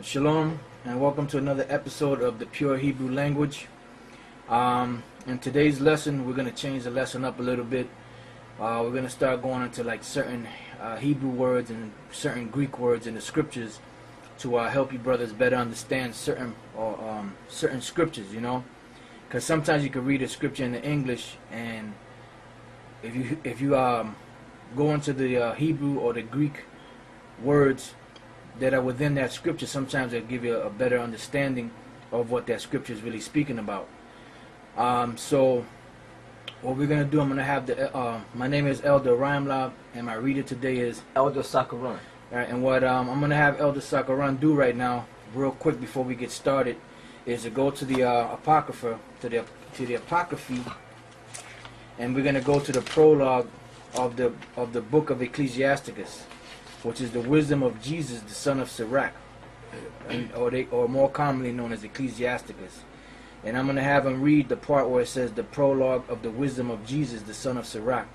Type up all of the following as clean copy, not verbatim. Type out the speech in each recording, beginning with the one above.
Shalom and welcome to another episode of the Pure Hebrew Language. In today's lesson, we're going to change the lesson up a little bit. We're going to start going into like certain Hebrew words and certain Greek words in the scriptures to help you brothers better understand certain scriptures, you know, because sometimes you can read a scripture in the English, and if you go into the Hebrew or the Greek words that are within that scripture, sometimes they'll give you a better understanding of what that scripture is really speaking about. So what we're going to do, I'm going to have the my name is Elder Ramla, and my reader today is Elder Sakaran. Alright, and what I'm going to have Elder Sakaran do right now, real quick before we get started, is to go to the Apocrypha, to the Apocryphy, and we're going to go to the prologue of the book of Ecclesiasticus, which is the wisdom of Jesus, the son of Sirach, or more commonly known as Ecclesiasticus. And I'm going to have him read the part where it says the prologue of the wisdom of Jesus, the son of Sirach.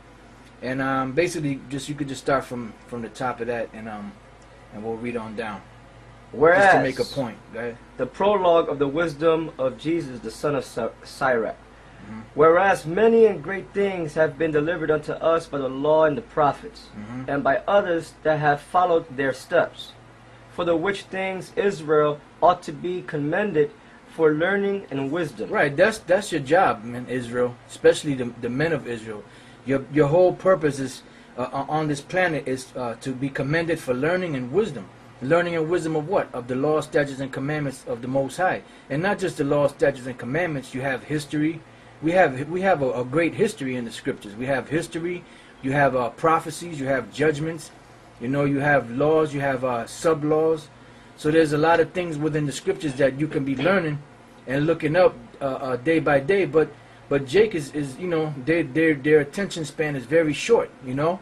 And basically, you could just start from the top of that, and we'll read on down. Whereas, just to make a point, go ahead. The prologue of the wisdom of Jesus, the son of Sirach. Whereas many and great things have been delivered unto us by the law and the prophets, and by others that have followed their steps, for the which things Israel ought to be commended for learning and wisdom. Right, that's your job, man, Israel, especially the men of Israel. Your whole purpose is on this planet is to be commended for learning and wisdom. Learning and wisdom of what? Of the law, statutes, and commandments of the Most High. And not just the law, statutes, and commandments. You have history. We have a great history in the scriptures. We have history. You have prophecies. You have judgments. You know, you have laws. You have sub-laws. So there's a lot of things within the scriptures that you can be learning and looking up day by day. But Jake is you know, their attention span is very short, you know.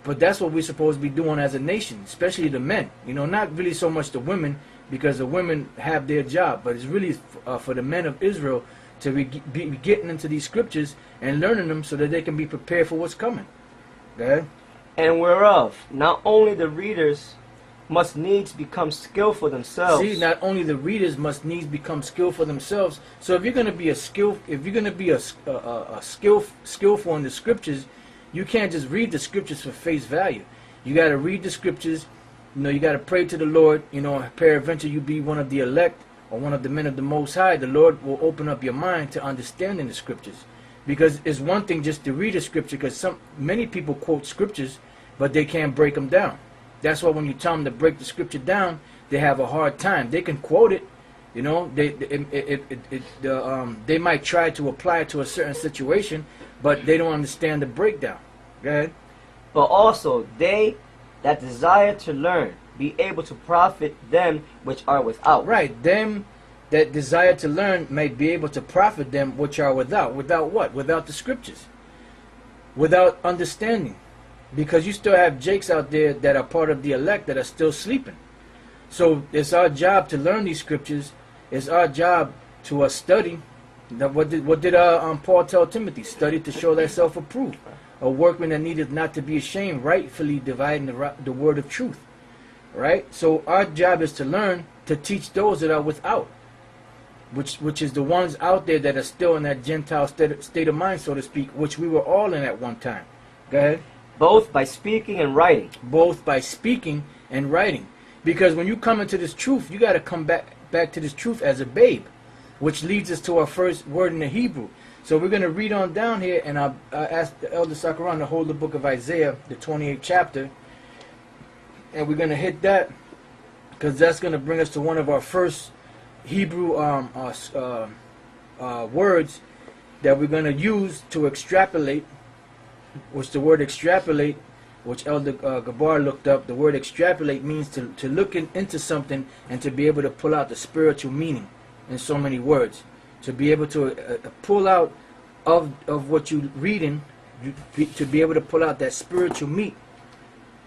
But that's what we're supposed to be doing as a nation, especially the men. You know, not really so much the women, because the women have their job, but it's really for the men of Israel to be getting into these scriptures and learning them so that they can be prepared for what's coming. Go ahead. And whereof not only the readers must needs become skillful themselves. See, not only the readers must needs become skillful themselves. So if you're going to be skillful in the scriptures, you can't just read the scriptures for face value. You got to read the scriptures. You know, you got to pray to the Lord. You know, peradventure you be one of the elect or one of the men of the Most High. The Lord will open up your mind to understanding the scriptures. Because it's one thing just to read a scripture, because many people quote scriptures, but they can't break them down. That's why when you tell them to break the scripture down, they have a hard time. They can quote it, you know. They might try to apply it to a certain situation, but they don't understand the breakdown. Go ahead. But also they that desire to learn be able to profit them which are without. Right, them that desire to learn may be able to profit them which are without. Without what? Without the scriptures. Without understanding. Because you still have Jakes out there that are part of the elect that are still sleeping. So it's our job to learn these scriptures. It's our job to study. What did Paul tell Timothy? Study to show thyself approved, a workman that needeth not to be ashamed, rightfully dividing the word of truth. Right? So our job is to learn, to teach those that are without, which is the ones out there that are still in that Gentile state of mind, so to speak, which we were all in at one time. Go ahead. Both by speaking and writing. Both by speaking and writing. Because when you come into this truth, you got to come back to this truth as a babe, which leads us to our first word in the Hebrew. So we're going to read on down here, and I asked the Elder Sakaran to hold the book of Isaiah, the 28th chapter, and we're going to hit that, because that's going to bring us to one of our first Hebrew words that we're going to use to extrapolate, which the word extrapolate, which Elder Gabar looked up. The word extrapolate means to look into something and to be able to pull out the spiritual meaning in so many words. To be able to pull out of what you're reading, to be able to pull out that spiritual meat,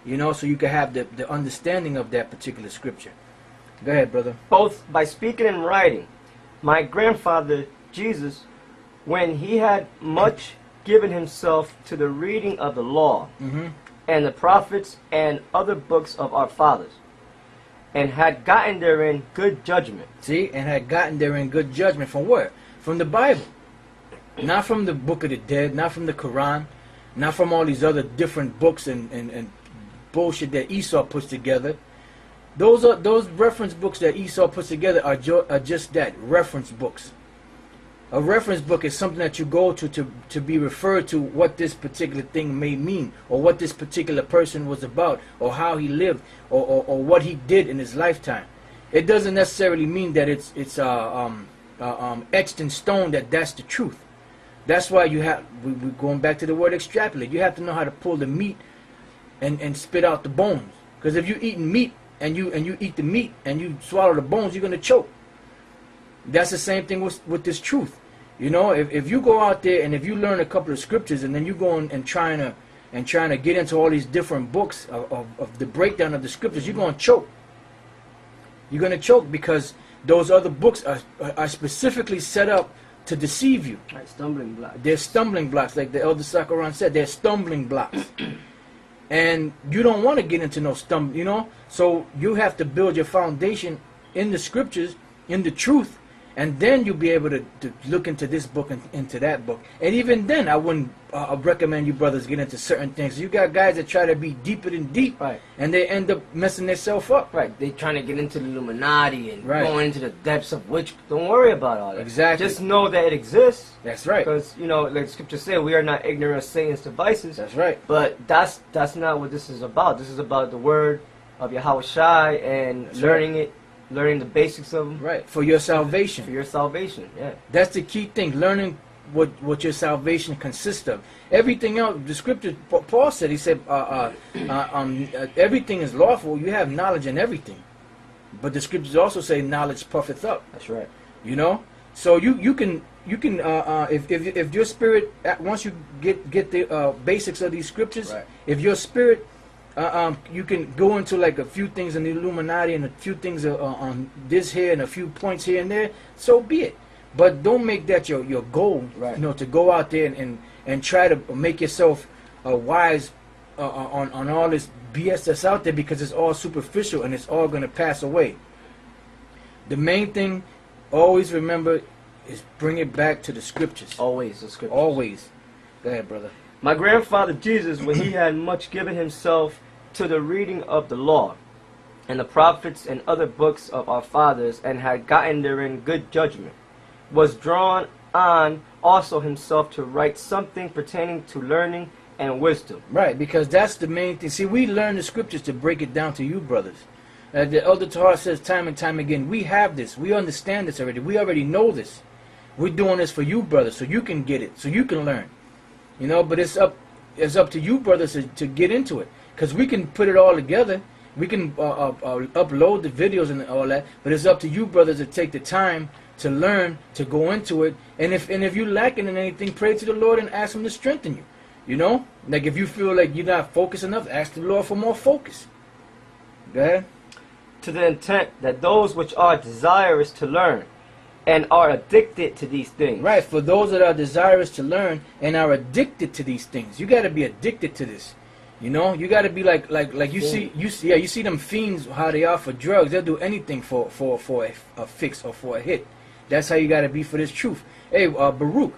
you know, so you can have the understanding of that particular scripture. Go ahead, brother. Both by speaking and writing. My grandfather, Jesus, when he had much given himself to the reading of the law and the prophets and other books of our fathers, and had gotten therein good judgment. See, and had gotten therein good judgment from where? From the Bible. Not from the Book of the Dead, not from the Quran, not from all these other different books and bullshit that Esau puts together. Those reference books that Esau puts together are just that, reference books. A reference book is something that you go to be referred to what this particular thing may mean, or what this particular person was about, or how he lived, or what he did in his lifetime. It doesn't necessarily mean that it's etched in stone that that's the truth. That's why we're going back to the word extrapolate. You have to know how to pull the meat and spit out the bones. Because if you're eating meat and you eat the meat and you swallow the bones, you're going to choke. That's the same thing with this truth. You know, if you go out there and if you learn a couple of scriptures and then you go and trying to get into all these different books of the breakdown of the scriptures, you're going to choke. You're going to choke because those other books are specifically set up to deceive you. Right, stumbling blocks. They're stumbling blocks, like the Elder Sakaran said. They're stumbling blocks. And you don't want to get into no you know. So you have to build your foundation in the scriptures, in the truth, and then you'll be able to look into this book and into that book. And even then, I wouldn't recommend you brothers get into certain things. You got guys that try to be deeper than deep, right, and they end up messing themselves up. Right, they trying to get into the Illuminati and right, going into the depths of which. Don't worry about all that. Exactly. Just know that it exists. That's right. Because, you know, like the scripture said, we are not ignorant of Satan's devices. That's right. But that's not what this is about. This is about the word of Yahweh Shai and that's learning right, it, learning the basics of them. Right, for your salvation. For your salvation, yeah. That's the key thing, learning what your salvation consists of. Everything else, the scripture, Paul said, he said, everything is lawful. You have knowledge in everything. But the scriptures also say knowledge puffeth up. That's right. You know? So you can if your spirit, once you get the basics of these scriptures, right, if your spirit, you can go into like a few things in the Illuminati and a few things on this here and a few points here and there, so be it. But don't make that your goal, right, you know, to go out there and try to make yourself wise on all this BS that's out there, because it's all superficial and it's all going to pass away. The main thing, always remember, is bring it back to the scriptures. Always the scriptures. Always. Go ahead, brother. My grandfather Jesus, when he had much given himself to the reading of the law and the prophets and other books of our fathers, and had gotten therein good judgment, was drawn on also himself to write something pertaining to learning and wisdom. Right, because that's the main thing. See, we learn the scriptures to break it down to you brothers. The Elder THAWARAH says time and time again, we have this. We understand this already. We already know this. We're doing this for you brothers, so you can get it, so you can learn. You know, but it's up to you brothers to get into it. Because we can put it all together. We can upload the videos and all that. But it's up to you brothers to take the time to learn, to go into it. And if you're lacking in anything, pray to the Lord and ask Him to strengthen you. You know? Like if you feel like you're not focused enough, ask the Lord for more focus. Go ahead. To the intent that those which are desirous to learn and are addicted to these things. Right, for those that are desirous to learn and are addicted to these things. You got to be addicted to this. You know, you got to be like you see them fiends, how they are for drugs. They'll do anything for a fix or for a hit. That's how you got to be for this truth. Hey, Baruch,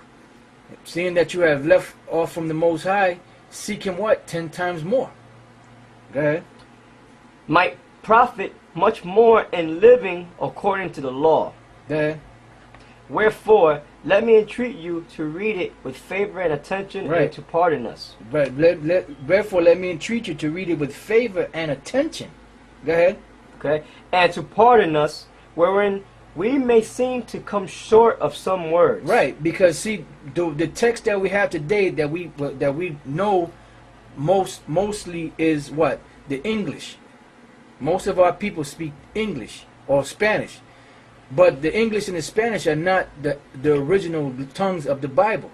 seeing that you have left off from the Most High, seek Him what? 10 times more. Go ahead. Might profit much more in living according to the law. Go ahead. Wherefore, let me entreat you to read it with favor and attention, right, and to pardon us. Right. Wherefore, let me entreat you to read it with favor and attention. Go ahead. Okay. And to pardon us, wherein we may seem to come short of some words. Right. Because see, the text that we have today that we know mostly is what? The English. Most of our people speak English or Spanish. But the English and the Spanish are not the original tongues of the Bible.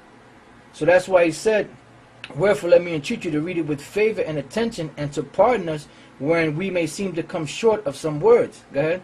So that's why he said, wherefore let me entreat you to read it with favor and attention, and to pardon us wherein we may seem to come short of some words. Go ahead.